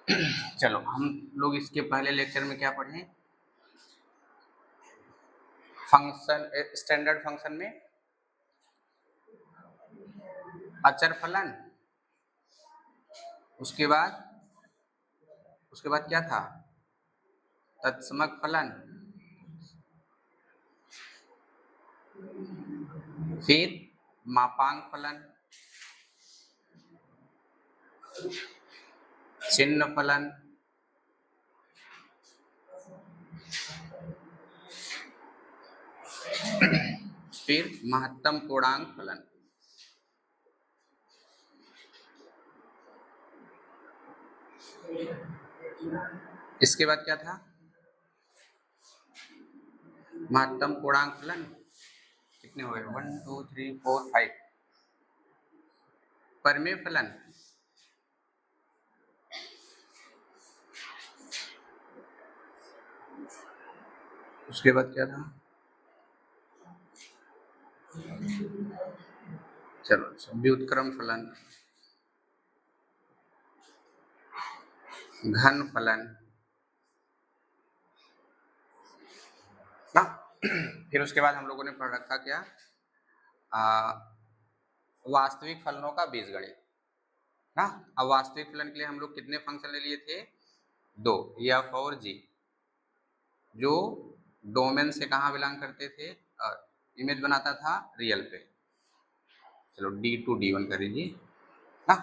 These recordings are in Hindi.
चलो हम लोग इसके पहले लेक्चर में क्या पढ़े, फंक्शन, स्टैंडर्ड फंक्शन में अचर फलन, उसके बाद क्या था, तत्समक फलन, फिर मापांक फलन, चिन्ह फलन, फिर महत्तम पूर्णांक फलन। इसके बाद क्या था, महत्तम पूर्णांक फलन कितने हो गए, 1 2 3 4 5। परिमेय फलन, उसके बाद क्या था, चलो व्युत्क्रम फलन, घन फलन ना। फिर उसके बाद हम लोगों ने पढ़ रखा क्या, वास्तविक फलनों का बीजगणित ना। अब वास्तविक फलन के लिए हम लोग कितने फंक्शन ले लिए थे, 2, एफ और जी, जो डोमेन से कहाँ बिलोंग करते थे, इमेज बनाता था रियल पे। चलो D2 D1 कर दीजिए ना।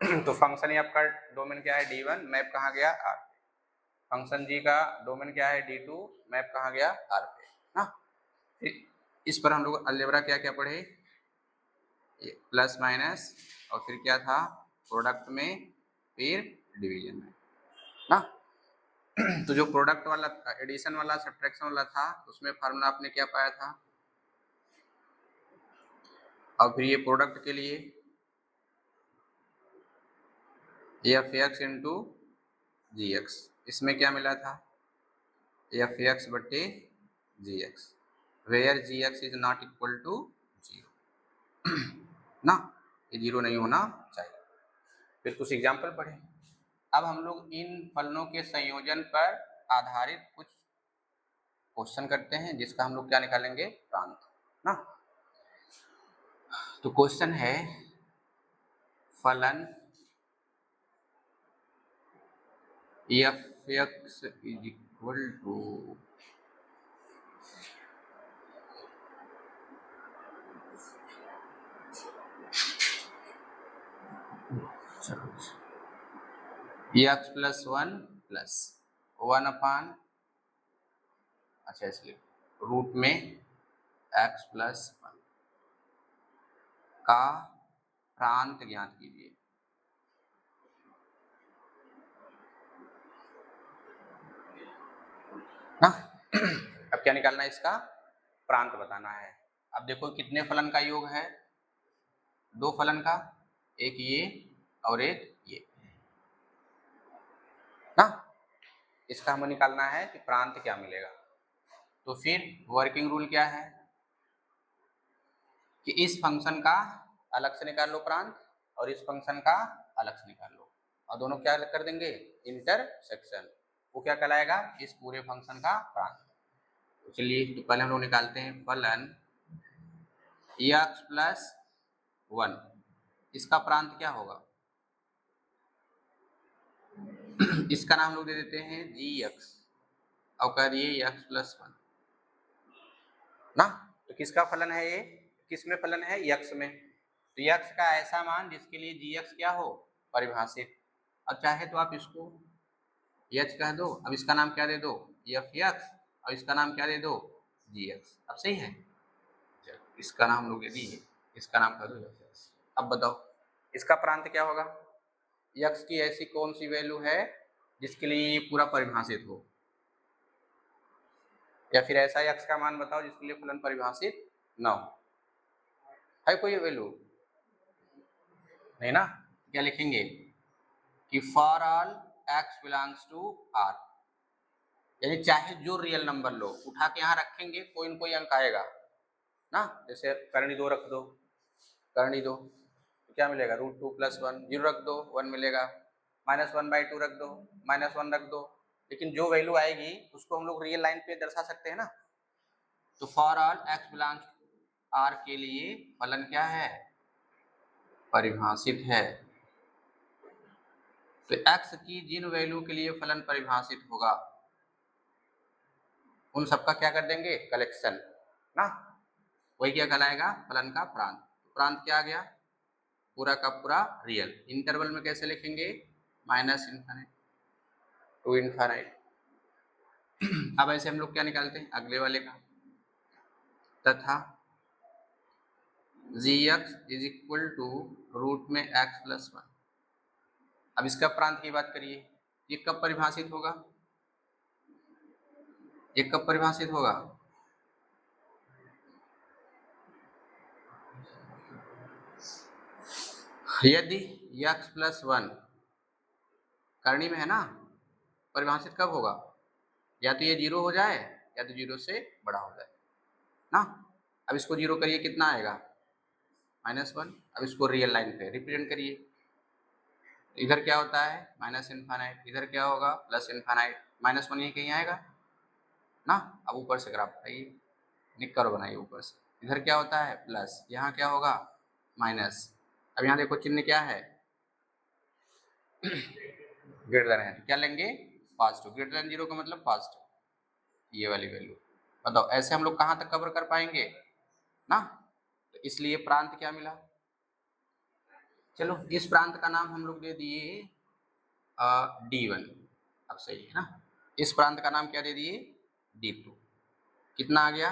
तो फंक्शन एफ का डोमेन क्या है, D1, मैप कहाँ गया, R पे। फंक्शन जी का डोमेन क्या है, D2, मैप कहाँ गया, R पे ना। फिर इस पर हम लोग अलजेब्रा क्या क्या पढ़े, प्लस माइनस, और फिर क्या था, प्रोडक्ट में, फिर डिवीजन में ना। तो जो प्रोडक्ट वाला, एडिशन वाला, सब्ट्रैक्शन वाला था, उसमें फार्मूला आपने क्या पाया था, और फिर ये प्रोडक्ट के लिए F X into G X, इसमें क्या मिला था, एफ एक्स बटे G X, where G X is not equal to 0 ना, ये 0 नहीं होना चाहिए। फिर कुछ एग्जाम्पल पढ़े। अब हम लोग इन फलनों के संयोजन पर आधारित कुछ क्वेश्चन करते हैं, जिसका हम लोग क्या निकालेंगे, प्रांत ना। तो क्वेश्चन है, फलन f x is equal to x plus 1 plus 1 upon, अच्छा इसलिए रूट में एक्स प्लस 1 का प्रांत ज्ञात कीजिए ना। अब क्या निकालना है, इसका प्रांत बताना है। अब देखो कितने फलन का योग है, 2 फलन का, एक ये और एक ये ना। इसका हमें निकालना है कि प्रांत क्या मिलेगा। तो फिर वर्किंग रूल क्या है कि इस फंक्शन का अलग से निकाल लो प्रांत, और इस फंक्शन का अलग से निकाल लो, और दोनों क्या कर देंगे, इंटरसेक्शन। वो क्या कहलाएगा, इस पूरे फंक्शन का प्रांत। तो चलिए, तो पहले हम लोग निकालते हैं फलन एक्स प्लस 1, इसका प्रांत क्या होगा, इसका नाम हम लोग दे देते हैं जी एक्स, और कह दिए एक्स प्लस 1 ना। तो किसका फलन है ये, किस में फलन है, यक्स में। तो यक्स का ऐसा मान जिसके लिए जी एक्स क्या हो, परिभाषित। अब चाहे तो आप इसको एच कह दो, अब इसका नाम क्या दे दो, एफ एक्स, और इसका नाम क्या दे दो, जी एक्स। अब सही है, चलो इसका नाम लोग दे दिए, इसका नाम कह दो एफ एक्स। अब बताओ इसका प्रांत क्या होगा, यक्स की ऐसी कौन सी वैल्यू है जिसके लिए ये पूरा परिभाषित हो, या फिर ऐसा यक्स का मान बताओ जिसके लिए फलन परिभाषित ना हो, है कोई वैल्यू नहीं ना। क्या लिखेंगे कि for all x belongs to R, यानी चाहे जो रियल नंबर लो उठा के यहाँ रखेंगे, कोई न कोई अंक आएगा ना। जैसे करनी 2 रख दो, करनी 2, तो क्या मिलेगा, √2 + 1, 0 रख दो 1 मिलेगा, -1/2 रख दो, -1 रख दो, लेकिन जो वैल्यू आएगी उसको हम लोग रियल लाइन पे दर्शा सकते हैं ना। तो for all x belongs r के लिए फलन क्या है, परिभाषित है। तो x की जिन वैल्यू के लिए फलन परिभाषित होगा उन सबका क्या कर देंगे, कलेक्शन ना, वही क्या कहलाएगा, फलन का प्रांत। तो प्रांत क्या आ गया, पूरा का पूरा रियल। इंटरवल में कैसे लिखेंगे, -∞ टू इनफाइनाइट। अब ऐसे हम लोग क्या निकालते हैं अगले वाले का, तथा gx is equal to root में x+1। अब इसका प्रांत की बात करिए, ये कब परिभाषित होगा, ये कब परिभाषित होगा, यदि x+1 करनी में है ना, परिभाषित कब होगा, या तो ये 0 हो जाए या तो 0 से बड़ा हो जाए ना। अब इसको 0 करिए, कितना आएगा, -1। अब इसको रियल लाइन पे रिप्रेजेंट करिए, इधर क्या होता है -∞, इधर क्या होगा +∞, -1 यही कहीं आएगा ना। अब ऊपर से ग्राफ बनाइए, निक्कर बनाइए ऊपर से, इधर क्या होता है प्लस, यहाँ क्या होगा माइनस। अब यहाँ देखो चिन्ह क्या है, ग्रेटर देन है, क्या लेंगे पॉजिटिव, ग्रेटर देन 0 का मतलब पॉजिटिव, ये वाली वैल्यू। बताओ ऐसे हम लोग कहाँ तक कवर कर पाएंगे ना, तो इसलिए प्रांत क्या मिला। चलो इस प्रांत का नाम हम लोग दे दिए D1। अब सही है ना, इस प्रांत का नाम क्या दे दिए, D2। कितना आ गया,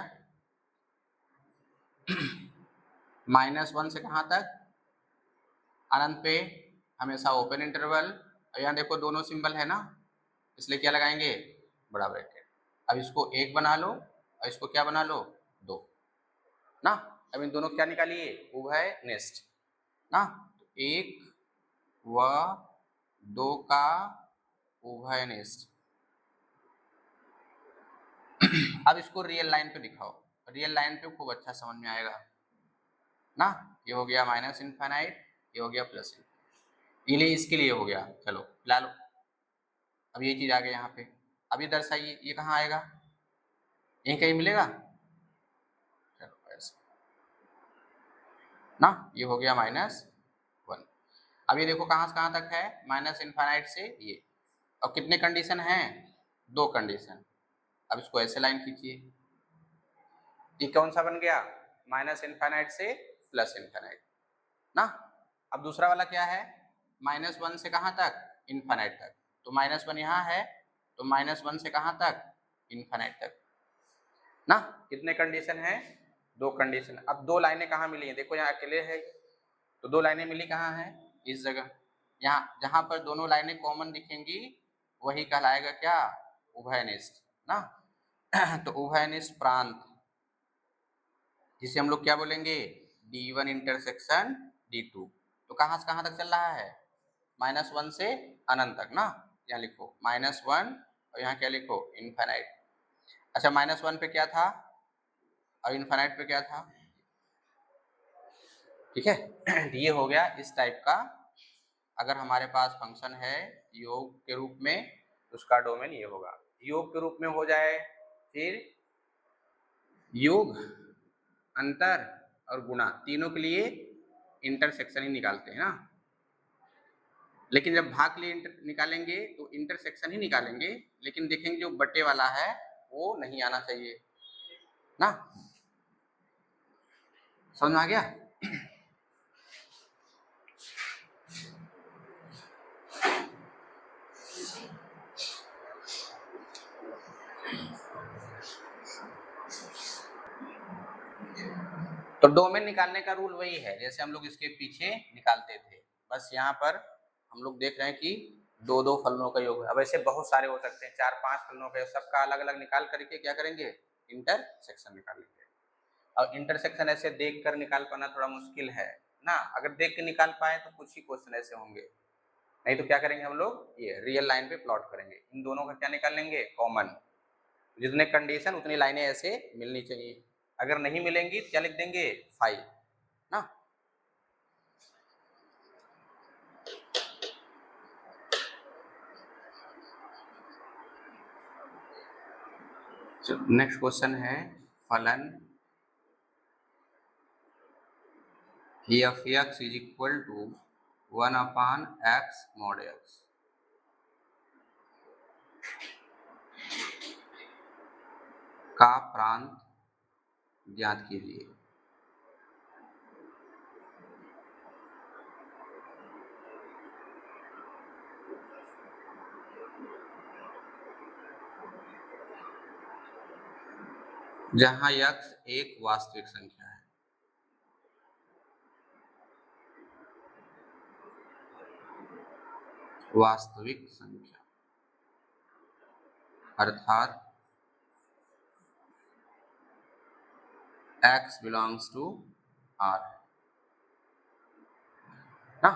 -1 से कहाँ तक, अनंत पे, हमेशा ओपन इंटरवल। और यहाँ देखो दोनों सिंबल है ना, इसलिए क्या लगाएंगे, बड़ा ब्रैकेट। अब इसको 1 बना लो और इसको क्या बना लो, 2 ना। अब इन दोनों क्या निकालिए, उभय निष्ठ ना। तो 1 व 2 का उभय निष्ठ। अब इसको रियल लाइन पे दिखाओ, रियल लाइन पे खूब अच्छा समझ में आएगा ना। ये हो गया -∞, ये हो गया +∞, ये इसके लिए हो गया। चलो ला लो, अब ये चीज आ गई यहाँ पे। अब ये दर्शाइए, ये कहाँ आएगा, यहीं कहीं मिलेगा, चलो ऐसे ना, ये हो गया -1। अब ये देखो कहाँ से कहाँ तक है, -∞ से ये, और कितने कंडीशन हैं, 2 कंडीशन। अब इसको ऐसे लाइन खींचिए, ये कौन सा बन गया, -∞ से +∞ ना। अब दूसरा वाला क्या है, -1 से कहाँ तक, इनफाइनाइट तक। तो -1 यहाँ है, तो -1 से कहाँ तक, इनफाइनाइट तक ना। कितने कंडीशन है, 2 कंडीशन। अब 2 लाइनें कहाँ मिली है, देखो यहाँ अकेले है, तो 2 लाइनें मिली कहाँ है, इस जगह। यहाँ जहाँ पर दोनों लाइनें कॉमन दिखेंगी वही कहलाएगा क्या, उभयनिष्ठ ना। तो उभयनिष्ठ प्रांत, जिसे हम लोग क्या बोलेंगे, D1 इंटरसेक्शन D2। तो कहाँ से कहाँ तक चल रहा है, -1 से अनंत तक ना। यहाँ लिखो -1 और यहाँ क्या लिखो, इनफाइनाइट। अच्छा -1 पे क्या था और इनफाइनाइट पे क्या था, ठीक है। ये हो गया इस टाइप का। अगर हमारे पास फंक्शन है योग के रूप में तो उसका डोमेन ये होगा। योग के रूप में हो जाए, फिर योग, अंतर और गुणा, तीनों के लिए इंटरसेक्शन ही निकालते हैं ना। लेकिन जब भाग के लिए निकालेंगे तो इंटरसेक्शन ही निकालेंगे, लेकिन देखेंगे जो बटे वाला है वो नहीं आना चाहिए ना। समझ में आ गया। तो डोमेन निकालने का रूल वही है जैसे हम लोग इसके पीछे निकालते थे, बस यहाँ पर हम लोग देख रहे हैं कि 2-2 फलनों का योग है। अब ऐसे बहुत सारे हो सकते हैं, 4-5 फलनों का, सबका अलग अलग निकाल करके क्या करेंगे, इंटरसेक्शन निकालेंगे। और इंटरसेक्शन ऐसे देख कर निकाल पाना थोड़ा मुश्किल है ना। अगर देख के निकाल पाए तो कुछ ही क्वेश्चन ऐसे होंगे, नहीं तो क्या करेंगे हम लोग, ये रियल लाइन पे प्लॉट करेंगे। इन दोनों का क्या निकाल लेंगे, कॉमन। जितने कंडीशन उतनी लाइनें ऐसे मिलनी चाहिए, अगर नहीं मिलेंगी तो क्या लिख देंगे, 5 ना। नेक्स्ट क्वेश्चन है फलन f x is equal to 1/x mod x। का प्रांत ज्ञात कीजिए। जहां x एक वास्तविक संख्या है। वास्तविक संख्या अर्थात x बिलोंग्स टू R ना।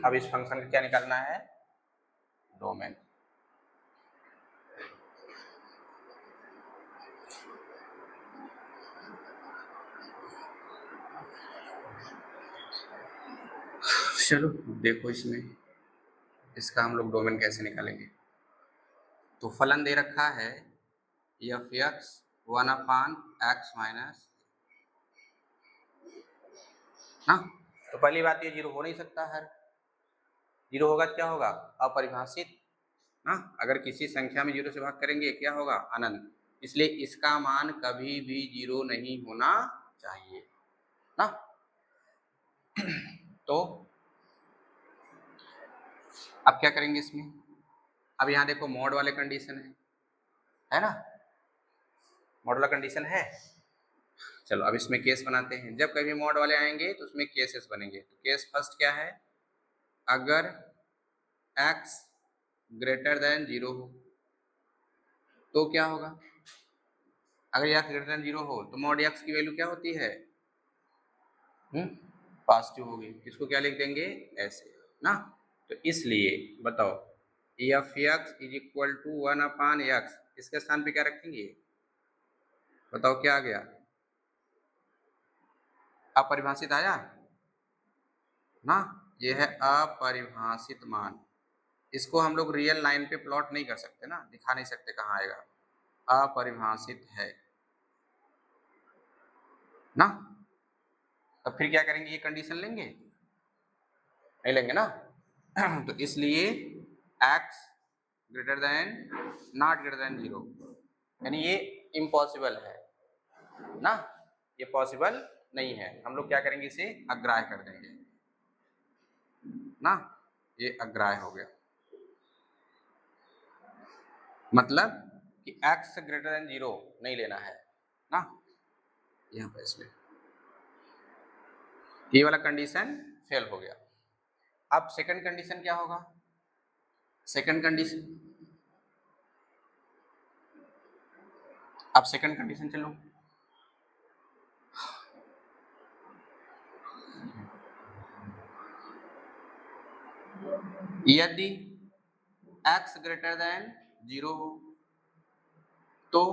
अब इस फंक्शन का क्या निकालना है? डोमेन। चलो देखो इसमें इसका हम लोग डोमेन कैसे निकालेंगे। तो फलन दे रखा है एफ एक्स 1/x माइनस ना। तो पहली बात ये जीरो हो नहीं सकता है। जीरो होगा तो क्या होगा? अपरिभाषित ना। अगर किसी संख्या में जीरो से भाग करेंगे क्या होगा? अनंत। इसलिए इसका मान कभी भी जीरो नहीं होना चाहिए ना। तो अब क्या करेंगे इसमें? अब यहाँ देखो मॉड वाले कंडीशन है ना। मॉड वाला कंडीशन है। चलो अब इसमें केस बनाते हैं। जब कभी मॉड वाले आएंगे तो उसमें केसेस बनेंगे। तो केस फर्स्ट क्या है? अगर x ग्रेटर देन जीरो हो तो क्या होगा? अगर x ग्रेटर देन जीरो हो तो मॉड x की वैल्यू क्या होती है? पॉजिटिव होगी। इसको क्या लिख देंगे? ऐसे ना। तो इसलिए बताओ f x is equal to 1/x, इसके स्थान पे क्या रखेंगे? बताओ क्या आ गया? अपरिभाषित आया ना। ये है अपरिभाषित मान। इसको हम लोग रियल लाइन पे प्लॉट नहीं कर सकते ना, दिखा नहीं सकते कहाँ आएगा। अपरिभाषित है ना। तो फिर क्या करेंगे? ये कंडीशन लेंगे? नहीं लेंगे ना। तो इसलिए x greater than not greater than zero, यानी ये इम्पॉसिबल है ना। ये पॉसिबल नहीं है। हम लोग क्या करेंगे? इसे अग्राह्य कर देंगे ना। ये अग्राह्य हो गया। मतलब कि x ग्रेटर देन जीरो नहीं लेना है ना। यहाँ पे इसलिए ये वाला कंडीशन फेल हो गया। अब सेकंड कंडीशन क्या होगा? सेकंड कंडीशन, अब सेकंड कंडीशन चलो। यदि x ग्रेटर देन जीरो हो तो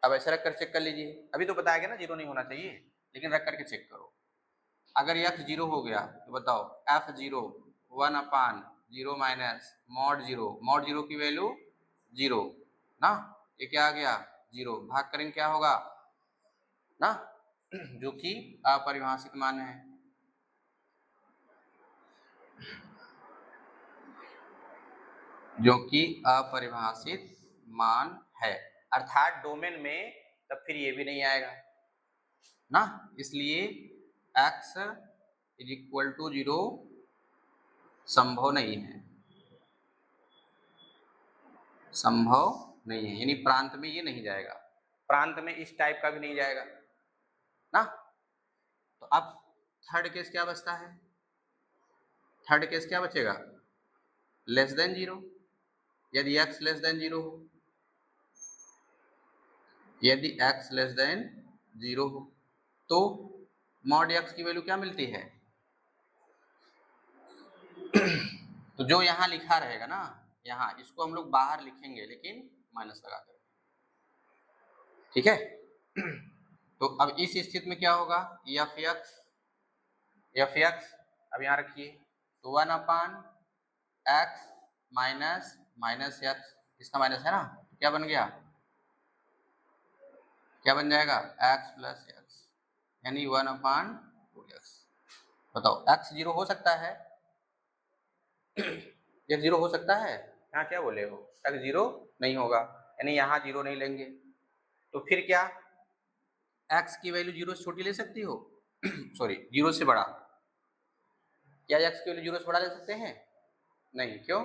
अब ऐसा रख कर चेक कर लीजिए। अभी तो बताया गया ना जीरो नहीं होना चाहिए, लेकिन रख करके चेक करो। अगर x जीरो हो गया तो बताओ f zero 1/0 minus mod zero. Mod zero की वैल्यू जीरो ना। ये क्या आ गया? जीरो। भाग करेंगे क्या होगा ना, जो कि अपरिभाषित मान है। जो कि अपरिभाषित मान है अर्थात डोमेन में, तब फिर ये भी नहीं आएगा ना। इसलिए x is equal to zero संभव नहीं है। संभव नहीं है यानी प्रांत में ये नहीं जाएगा। प्रांत में इस टाइप का भी नहीं जाएगा ना। तो अब थर्ड केस क्या बचता है? थर्ड केस क्या बचेगा? Less than zero. यदि x लेस देन जीरो हो, यदि x लेस देन जीरो हो तो मॉड x की वैल्यू क्या मिलती है? तो जो यहाँ लिखा रहेगा ना, यहाँ इसको हम लोग बाहर लिखेंगे लेकिन माइनस लगा कर, ठीक है। तो अब इस स्थिति में क्या होगा? एफ एक्स अब यहाँ रखिए तो 1/x माइनस माइनस एक्स, इसका माइनस है ना, तो क्या बन गया? क्या बन जाएगा x प्लस एक्स, यानी 1/2x। बताओ x 0 हो सकता है? ये 0 हो सकता है? यहाँ क्या बोले हो, x 0 नहीं होगा, यानी यहाँ 0 नहीं लेंगे। तो फिर क्या x की वैल्यू 0 से छोटी ले सकती हो? सॉरी 0 से बड़ा। क्या x की वैल्यू 0 से बड़ा ले सकते हैं? नहीं, क्यों?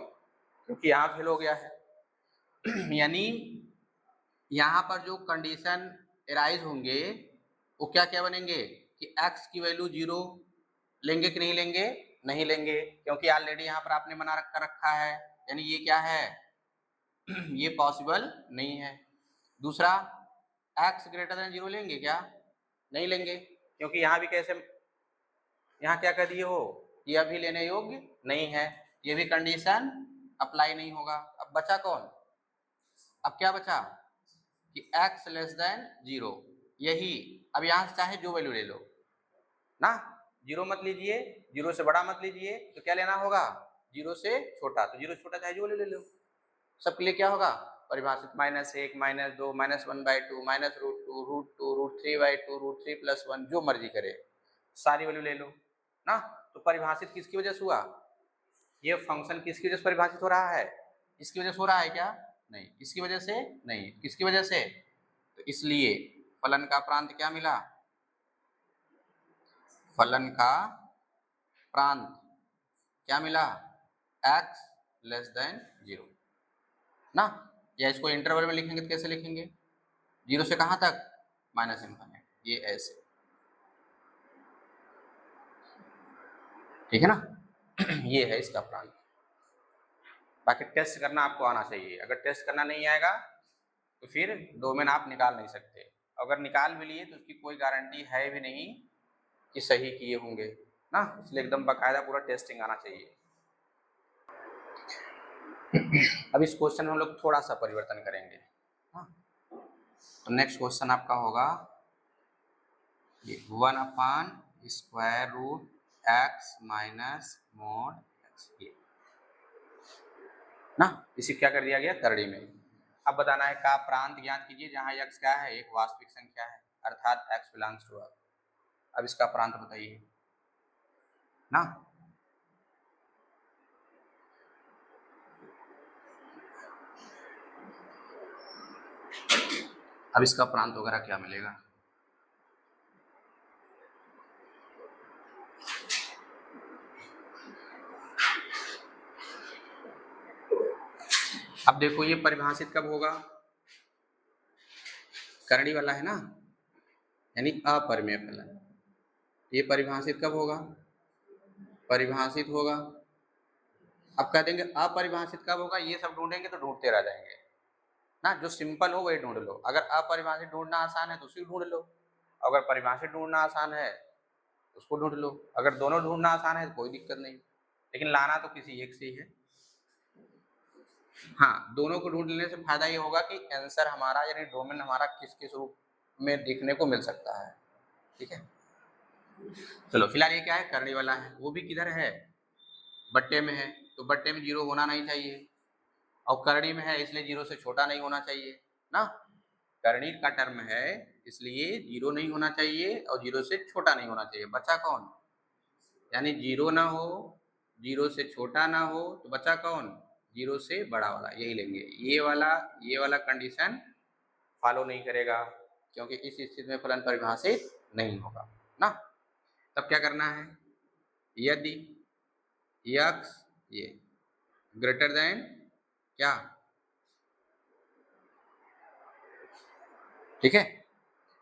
क्योंकि यहाँ फेल हो गया है। यानी यहाँ पर जो कंडीशन एराइज होंगे वो क्या क्या बनेंगे कि x की वैल्यू 0 लेंगे कि नहीं लेंगे? नहीं लेंगे, क्योंकि ऑलरेडी यहाँ पर आपने बना रखा है, यानी ये क्या है ये पॉसिबल नहीं है। दूसरा x ग्रेटर देन 0 लेंगे क्या? नहीं लेंगे, क्योंकि यहाँ भी कैसे, यहाँ क्या कर दिए हो, ये अभी लेने योग्य नहीं है, ये भी कंडीशन अप्लाई नहीं होगा। अब बचा कौन? अब क्या बचा कि x लेस देन 0, यही। अब यहाँ से चाहे जो वैल्यू ले लो ना, 0 मत लीजिए, 0 से बड़ा मत लीजिए, तो क्या लेना होगा 0 से छोटा। तो 0 से छोटा चाहे जो ले लो, सबके लिए क्या होगा परिभाषित -1 -2 -1/2 -√2 √2 √3/2 √3+1, जो मर्जी करे सारी वैल्यू ले लो ना। तो परिभाषित किसकी वजह से हुआ? ये फंक्शन किसकी वजह से परिभाषित हो रहा है? इसकी वजह से हो रहा है क्या? नहीं, इसकी वजह से नहीं, किसकी वजह से? तो इसलिए फलन का प्रांत क्या मिला? फलन का प्रांत क्या मिला? x लेस देन 0 ना। या इसको इंटरवल में लिखेंगे तो कैसे लिखेंगे? 0 से कहाँ तक? -∞, ये ऐसे, ठीक है ना। ये है इसका प्रांत। बाकी टेस्ट करना आपको आना चाहिए, अगर टेस्ट करना नहीं आएगा तो फिर डोमेन आप निकाल नहीं सकते। अगर निकाल भी लिए तो उसकी कोई गारंटी है भी नहीं कि सही किए होंगे ना, इसलिए एकदम बाकायदा पूरा टेस्टिंग आना चाहिए। अब इस क्वेश्चन में हम लोग थोड़ा सा परिवर्तन करेंगे। हाँ, तो नेक्स्ट क्वेश्चन आपका होगा ये 1/√x माइनस mod x, ये ना। इसे क्या कर दिया गया करड़ी में। अब बताना है का प्रांत ज्ञात कीजिए जहाँ x क्या है, एक वास्तविक संख्या है, अर्थात x बिलोंग्स टू r। अब इसका प्रांत बताइए ना। अब इसका प्रांत वगैरह क्या मिलेगा? अब देखो ये परिभाषित कब होगा? करड़ी वाला है ना, यानी अपरिमेय फलन। ये परिभाषित कब होगा? परिभाषित होगा। अब कह देंगे अपरिभाषित कब होगा, ये सब ढूंढेंगे तो ढूंढते रह जाएंगे ना। जो सिंपल हो वही ढूंढ लो, अगर अपरिभाषित ढूंढना आसान है तो उसी ढूंढ लो, अगर परिभाषित ढूंढना आसान है उसको ढूंढ लो, अगर दोनों ढूंढना आसान है तो कोई दिक्कत नहीं, लेकिन लाना तो किसी एक से ही है। हाँ, दोनों को ढूंढ लेने से फायदा ये होगा कि आंसर हमारा यानी डोमेन हमारा किस किस रूप में देखने को मिल सकता है, ठीक है। चलो फिलहाल ये क्या है करने वाला है, वो भी किधर है बट्टे में है, तो बट्टे में 0 होना नहीं चाहिए, और करणी में है इसलिए 0 से छोटा नहीं होना चाहिए ना। करणी का टर्म है इसलिए 0 नहीं होना चाहिए और 0 से छोटा नहीं होना चाहिए। बचा कौन? यानी 0 ना हो, 0 से छोटा ना हो, तो बचा कौन? 0 से बड़ा वाला, यही लेंगे। ये वाला कंडीशन फॉलो नहीं करेगा, क्योंकि इस स्थिति में फलन परिभाषित नहीं होगा ना। तब क्या करना है? यदि x ये ग्रेटर देन क्या, ठीक है।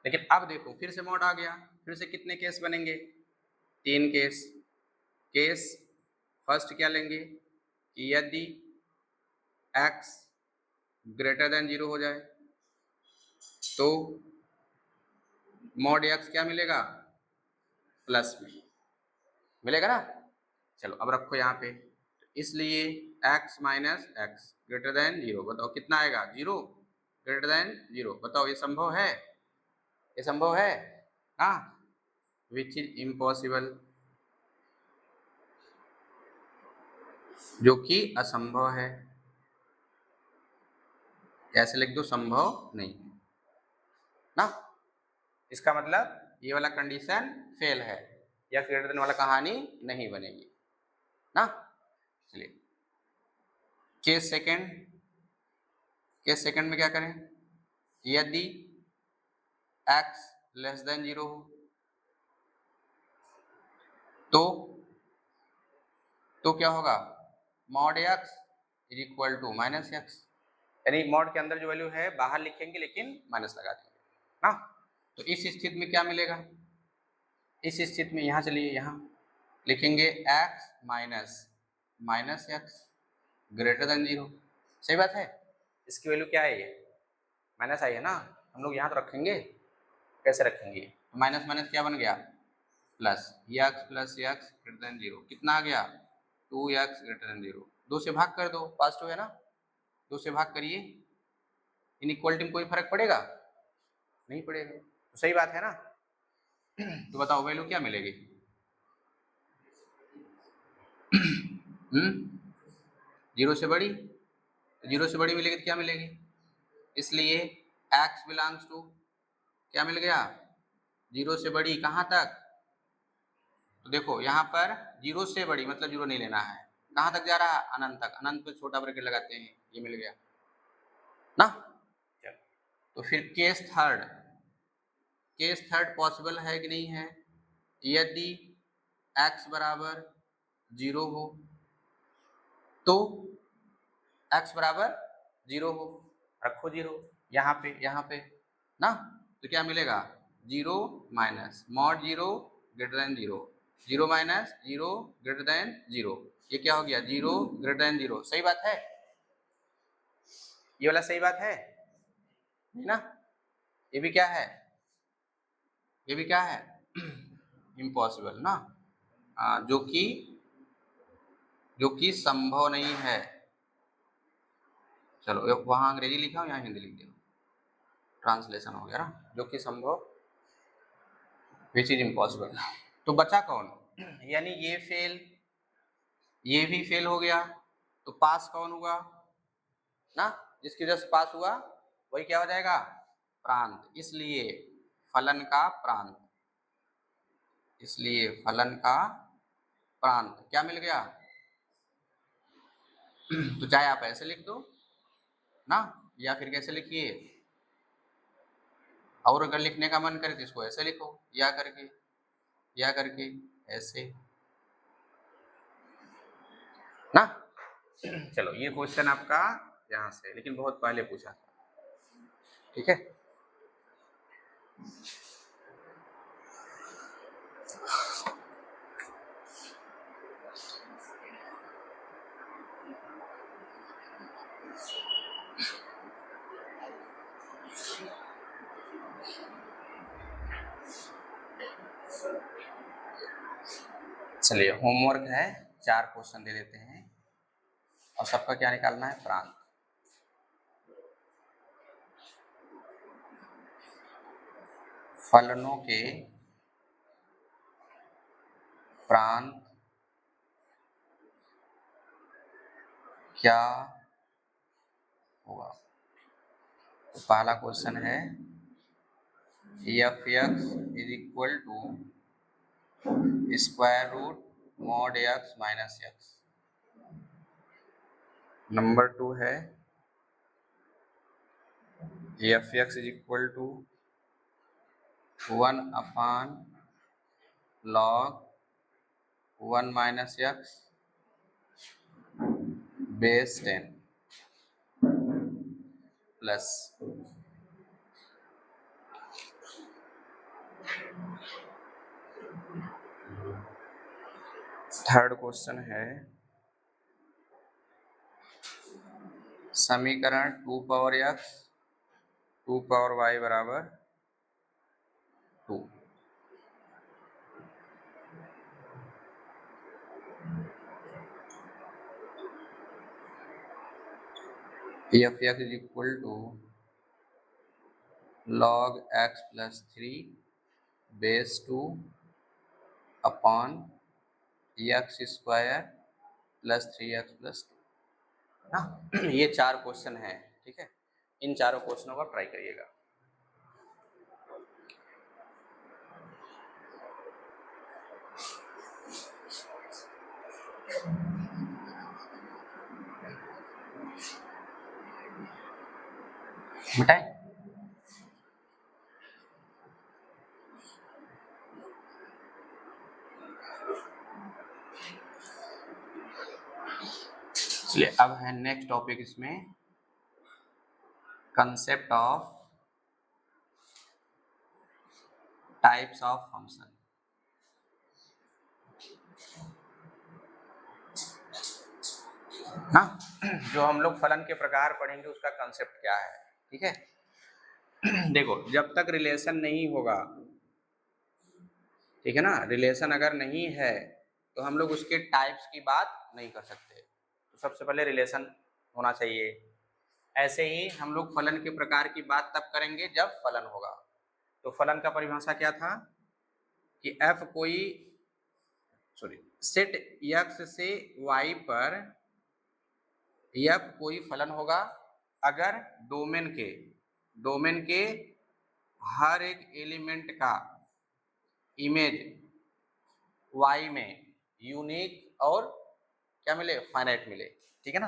लेकिन अब देखो फिर से मॉड आ गया, फिर से कितने केस बनेंगे? 3 केस। केस फर्स्ट क्या लेंगे कि यदि x ग्रेटर देन 0 हो जाए तो मॉड x क्या मिलेगा? प्लस में मिलेगा ना। चलो अब रखो यहाँ पे, इसलिए x minus x greater than 0, बताओ कितना आएगा? 0 ग्रेटर देन 0। बताओ ये संभव है? ये संभव है ना, विच इज इम्पॉसिबल, जो कि असंभव है। ऐसे लिख दो संभव नहीं है। ना। इसका मतलब ये वाला कंडीशन फेल है, या ग्रेटर देन वाला कहानी नहीं बनेगी ना। चलिए केस सेकंड में क्या करें, यदि x लेस देन 0 हो तो क्या होगा, mod x is equal to minus x, यानी मॉड के अंदर जो वैल्यू है बाहर लिखेंगे लेकिन माइनस लगा देंगे ना। तो इस स्थिति में क्या मिलेगा, इस स्थिति में यहाँ चलिए यहाँ लिखेंगे x minus x greater than 0। सही बात है, इसकी वैल्यू क्या है, ये माइनस आई है ना, हम लोग यहाँ तो रखेंगे, कैसे रखेंगे, तो माइनस माइनस क्या बन गया प्लस एक्स ग्रेटर देन 0, कितना आ गया 2x ग्रेटर देन 0, 2 से भाग कर दो, पॉजिटिव है ना, 2 से भाग करिए, इनइक्वालिटी में कोई फर्क पड़ेगा नहीं पड़ेगा, तो सही बात है ना। तो बताओ वैल्यू क्या मिलेगी, जीरो से बड़ी, जीरो से बड़ी मिलेगी तो क्या मिलेगी, इसलिए x बिलोंग्स टू क्या मिल गया, जीरो से बड़ी कहाँ तक, तो देखो यहाँ पर जीरो से बड़ी मतलब जीरो नहीं लेना है, कहाँ तक जा रहा है, अनंत तक, अनंत पे छोटा ब्रैकेट लगाते हैं, ये मिल गया ना। चलो तो फिर केस थर्ड पॉसिबल है कि नहीं है, यदि x बराबर 0 हो तो x बराबर 0 हो, रखो 0 यहाँ पे ना, तो क्या मिलेगा 0 minus mod 0 greater than 0, 0 minus 0 greater than 0, ये क्या हो गया 0 ग्रेटर देन 0। सही बात है, ये वाला सही बात है नहीं ना, ये भी क्या है, ये भी क्या है इम्पॉसिबल ना, जो कि संभव नहीं है। चलो वहां अंग्रेजी लिखा हो यहाँ हिंदी लिख दिया, ट्रांसलेशन हो गया ना, जो कि संभव विच इज इम्पॉसिबल। तो बचा कौन, यानी ये फेल, ये भी फेल हो गया, तो पास कौन हुआ ना, जिसकी वजह से पास हुआ वही क्या हो जाएगा प्रांत, इसलिए फलन का प्रांत, इसलिए फलन का प्रांत क्या मिल गया तो चाहे आप ऐसे लिख दो ना, या फिर कैसे लिखिए, और अगर लिखने का मन करे तो इसको ऐसे लिखो, या करके ऐसे ना। चलो ये क्वेश्चन आपका यहाँ से, लेकिन बहुत पहले पूछा था, ठीक है। चलिए होमवर्क है, 4 क्वेश्चन दे देते हैं और सबका क्या निकालना है प्रांत। फलनों के प्रांत क्या होगा, तो पहला क्वेश्चन है f x is equal to square root mod x minus x. Number 2 है f x is equal to 1 upon log 1 minus x base 10 plus third question है समीकरण 2 पावर एक्स 2 पावर वाई बराबर 2। F x is equal to log x plus 3 base 2 upon x square plus 3x plus 2 ना। ये 4 क्वेश्चन है, ठीक है, इन चारों क्वेश्चनों का ट्राई करिएगा। मिटाए। चलिए अब है नेक्स्ट टॉपिक इसमें, concept of types of function. ना जो हम लोग फलन के प्रकार पढ़ेंगे उसका कंसेप्ट क्या है, ठीक है। देखो जब तक रिलेशन नहीं होगा, ठीक है ना, रिलेशन अगर नहीं है तो हम लोग उसके टाइप्स की बात नहीं कर सकते। तो सबसे पहले रिलेशन होना चाहिए। ऐसे ही हम लोग फलन के प्रकार की बात तब करेंगे जब फलन होगा। तो फलन का परिभाषा क्या था कि f कोई सेट x से y पर f कोई फलन होगा अगर डोमेन के हर एक एलिमेंट का इमेज y में यूनिक और क्या मिले, फाइनाइट मिले, ठीक है ना,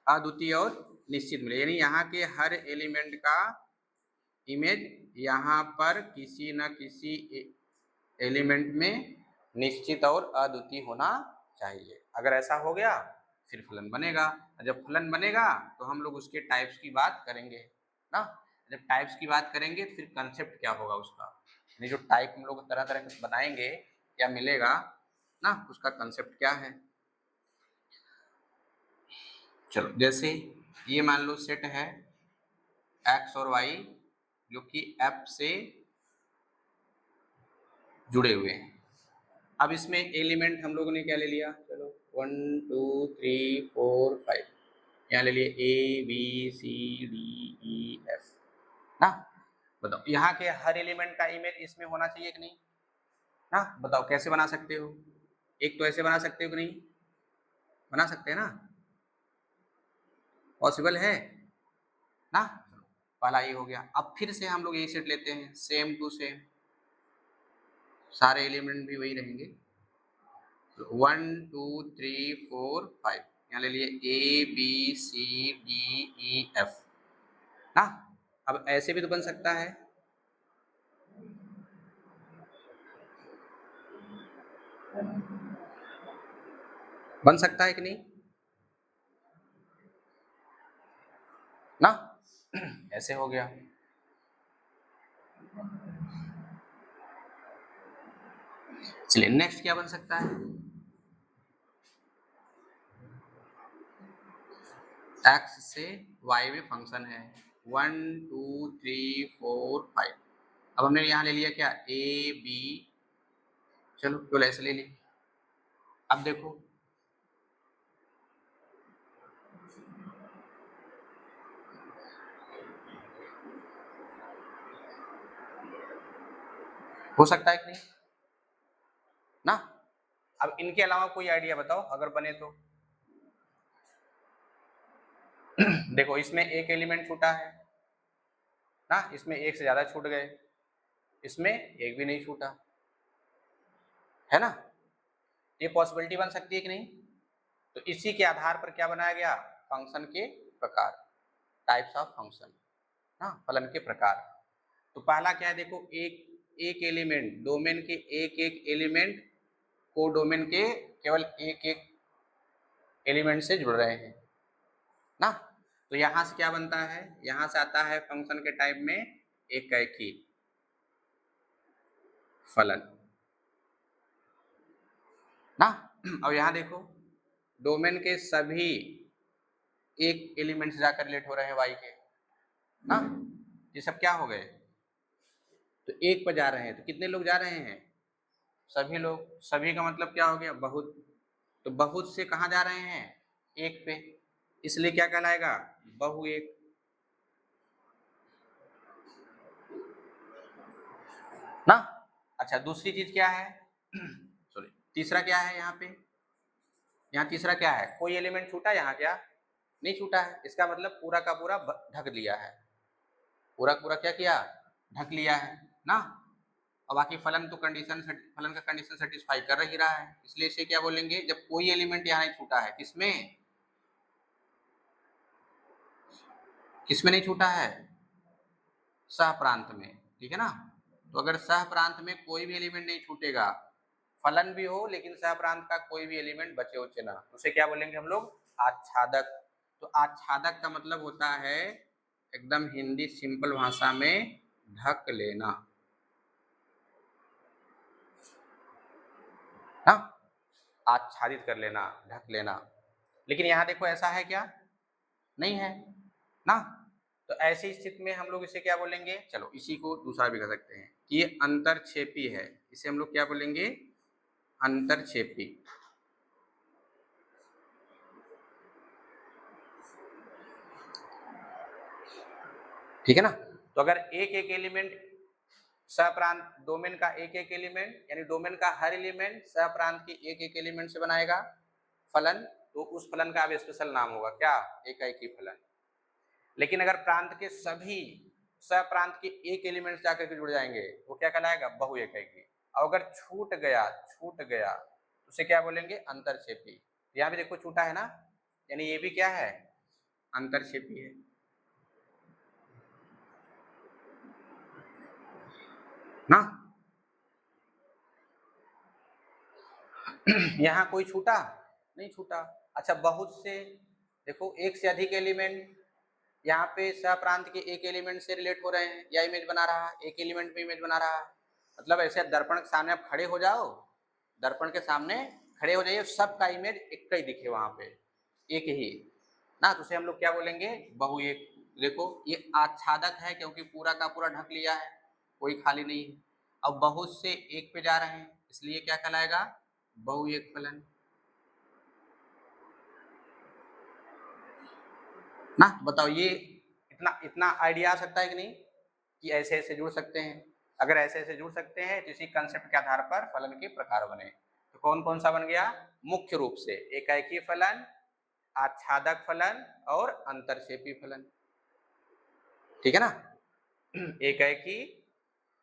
अद्वितीय और निश्चित मिले। यानी यहाँ के हर एलिमेंट का इमेज यहाँ पर किसी न किसी एलिमेंट में निश्चित और अद्वितीय होना चाहिए। अगर ऐसा हो गया फिर फलन बनेगा। जब फलन बनेगा तो हम लोग उसके टाइप्स की बात करेंगे ना। जब टाइप्स की बात करेंगे तो फिर कंसेप्ट क्या होगा उसका, यानी जो टाइप हम लोग तरह तरह के बनाएंगे क्या मिलेगा ना, उसका कंसेप्ट क्या है। चलो जैसे ये मान लो सेट है x और y जो कि f से जुड़े हुए हैं। अब इसमें एलिमेंट हम लोगों ने क्या ले लिया, चलो 1 2 3 4 5 यहाँ ले लिए A B C D E F ना। बताओ यहाँ के हर एलिमेंट का इमेज इसमें होना चाहिए कि नहीं ना। बताओ कैसे बना सकते हो, एक तो ऐसे बना सकते हो कि नहीं, बना सकते हैं ना, पॉसिबल है ना। पहला ये हो गया। अब फिर से हम लोग यही सेट लेते हैं सेम टू सेम, सारे एलिमेंट भी वही रहेंगे। 1 2 3 4 5 यहाँ ले लिए A B C D E F ना। अब ऐसे भी तो बन सकता है, बन सकता है कि नहीं ना। ऐसे हो गया। चलिए नेक्स्ट क्या बन सकता है, x से y में फंक्शन है 1 2 3 4 5। अब हमने यहाँ ले लिया क्या A B, चलो केवल ऐसे ले ली। अब देखो हो सकता है कि नहीं ना। अब इनके अलावा कोई आइडिया बताओ अगर बने तो। देखो इसमें एक एलिमेंट छूटा है ना, इसमें एक से ज्यादा छूट गए, इसमें एक भी नहीं छूटा है ना। ये पॉसिबिलिटी बन सकती है कि नहीं। तो इसी के आधार पर क्या बनाया गया, फंक्शन के प्रकार, टाइप्स ऑफ फंक्शन ना, फलन के प्रकार। तो पहला क्या है देखो, एक एलिमेंट डोमेन के एक एलिमेंट को डोमेन के केवल एक एलिमेंट से जुड़ रहे हैं ना। तो यहां से क्या बनता है, यहां से आता है फंक्शन के टाइप में एक कैकी फलन ना। और यहां देखो डोमेन के सभी एक एलिमेंट से जाकर रिलेट हो रहे हैं y के ना। ये सब क्या हो गए, तो एक पर जा रहे हैं। तो कितने लोग जा रहे हैं, सभी लोग। सभी का मतलब क्या हो गया, बहुत। तो बहुत से कहाँ जा रहे हैं, एक पे, इसलिए क्या कहलाएगा, बहु एक ना। अच्छा दूसरी चीज क्या है, सॉरी तीसरा क्या है यहाँ पे, यहाँ तीसरा क्या है, कोई एलिमेंट छूटा यहाँ क्या, नहीं छूटा है। इसका मतलब पूरा का पूरा ढक लिया है, पूरा पूरा क्या किया, ढक लिया है ना। और बाकी फलन तो फलन का कंडीशन सेटिस्फाई कर ही रहा है, इसलिए इसे क्या बोलेंगे, जब कोई एलिमेंट यहाँ नहीं छूटा है, किसमें नहीं छूटा है, सह प्रांत में, ठीक है ना। तो अगर सह प्रांत में कोई भी एलिमेंट नहीं छूटेगा, फलन भी हो लेकिन सह प्रांत का कोई भी एलिमेंट बचे उचे ना, उसे क्या बोलेंगे हम लोग, आच्छादक। तो आच्छादक का मतलब होता है एकदम हिंदी सिंपल भाषा में ढक लेना, हाँ, आच्छादित कर लेना, ढक लेना। लेकिन यहाँ देखो ऐसा है क्या, नहीं है ना। तो ऐसी स्थिति में हम लोग इसे क्या बोलेंगे, चलो इसी को दूसरा भी कर सकते हैं कि ये अंतरक्षेपी है, इसे हम लोग क्या बोलेंगे, अंतरक्षेपी। ठीक है ना। तो अगर एक एक एलिमेंट सप्रांत डोमेन का एक एक एलिमेंट, यानी डोमेन का हर एलिमेंट सप्रांत के एक एक एलिमेंट से बनाएगा फलन, तो उस फलन का अब स्पेशल नाम होगा क्या, एकाएकी फलन। लेकिन अगर प्रांत के सभी सप्रांत के एक एलिमेंट जाकर के जुड़ जाएंगे, वो क्या कहलाएगा, बहु एकाएकी। और अगर छूट गया तो उसे क्या बोलेंगे, अंतरक्षेपी। यहाँ भी देखो छूटा है ना, यानी ये भी क्या है, अंतरक्षेपी है ना। यहाँ कोई छूटा नहीं छूटा। अच्छा बहुत से, देखो एक से अधिक एलिमेंट यहाँ पे सप्रांत के एक एलिमेंट से रिलेट हो रहे हैं या इमेज बना रहा है, एक एलिमेंट में इमेज बना रहा है। मतलब ऐसे दर्पण के सामने आप खड़े हो जाओ, दर्पण के सामने खड़े हो जाइए, सबका इमेज एक ही दिखे वहां पे, एक ही ना, तो उसे हम लोग क्या बोलेंगे, बहु एक। देखो ये आच्छादक है क्योंकि पूरा का पूरा ढक लिया है, कोई खाली नहीं है। अब बहुत से एक पे जा रहे हैं, इसलिए क्या कहलाएगा, बहु एक फलन ना। बताओ ये इतना इतना आइडिया आ सकता है कि नहीं, कि ऐसे ऐसे जुड़ सकते हैं। अगर ऐसे ऐसे जुड़ सकते हैं तो इसी कंसेप्ट के आधार पर फलन के प्रकार बने। तो कौन कौन सा बन गया, मुख्य रूप से एकाएकी फलन, आच्छादक फलन और अंतरक्षेपी फलन, ठीक है ना। एकाएकी,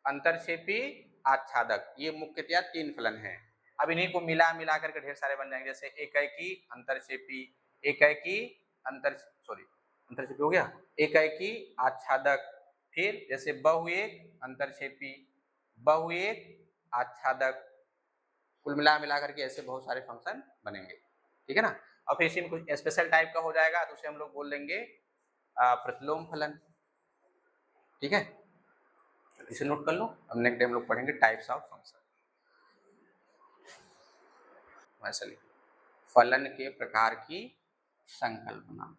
अंतरक्षेपी, आच्छादक, ये मुख्यतया तीन फलन हैं। अब इन्हीं को मिला मिला करके ढेर सारे बन जाएंगे, जैसे एकाएकी अंतरक्षेपी, एकाएकी अंतरक्षेपी हो गया, एकाएकी आच्छादक, फिर जैसे बहु एक अंतरक्षेपी, बहु एक आच्छादक, कुल मिला मिला करके ऐसे बहुत सारे फंक्शन बनेंगे, ठीक है ना। और फिर इसी में कुछ स्पेशल टाइप का हो जाएगा तो उसे हम लोग बोल देंगे प्रतिलोम फलन, ठीक है। इसे नोट कर लो, अब नेक्स्ट डे हम लोग पढ़ेंगे टाइप्स ऑफ फंक्शन। वैसे फलन के प्रकार की संकल्पना।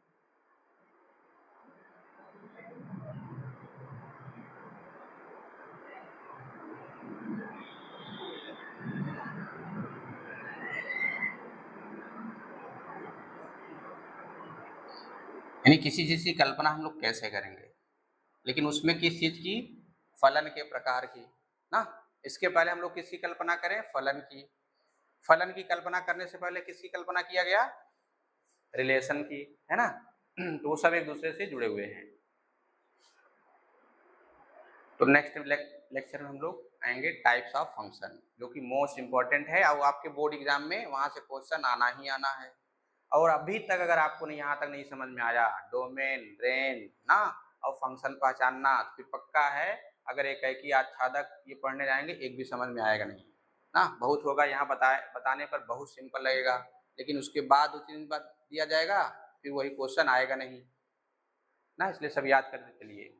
यानी किसी चीज की कल्पना हम लोग कैसे करेंगे, लेकिन उसमें किस चीज की, फलन के प्रकार की ना। इसके पहले हम लोग किसकी कल्पना करें, फलन की। फलन की कल्पना करने से पहले किसकी कल्पना किया गया, रिलेशन की, है ना। तो वो सब एक दूसरे से जुड़े हुए हैं। तो नेक्स्ट लेक्चर में हम लोग आएंगे टाइप्स ऑफ फंक्शन, जो कि मोस्ट इंपॉर्टेंट है और आपके बोर्ड एग्जाम में वहां से क्वेश्चन आना ही आना है। और अभी तक अगर आपको नहीं, यहाँ तक नहीं समझ में आया डोमेन, रेंज ना, और फंक्शन पहचानना, तो फिर पक्का है अगर एकाएकी आच्छादक ये पढ़ने जाएंगे एक भी समझ में आएगा नहीं ना। बहुत होगा यहाँ बताने पर बहुत सिंपल लगेगा, लेकिन उसके बाद 2-3 बार दिया जाएगा फिर वही क्वेश्चन आएगा नहीं ना, इसलिए सब याद करते चलिए।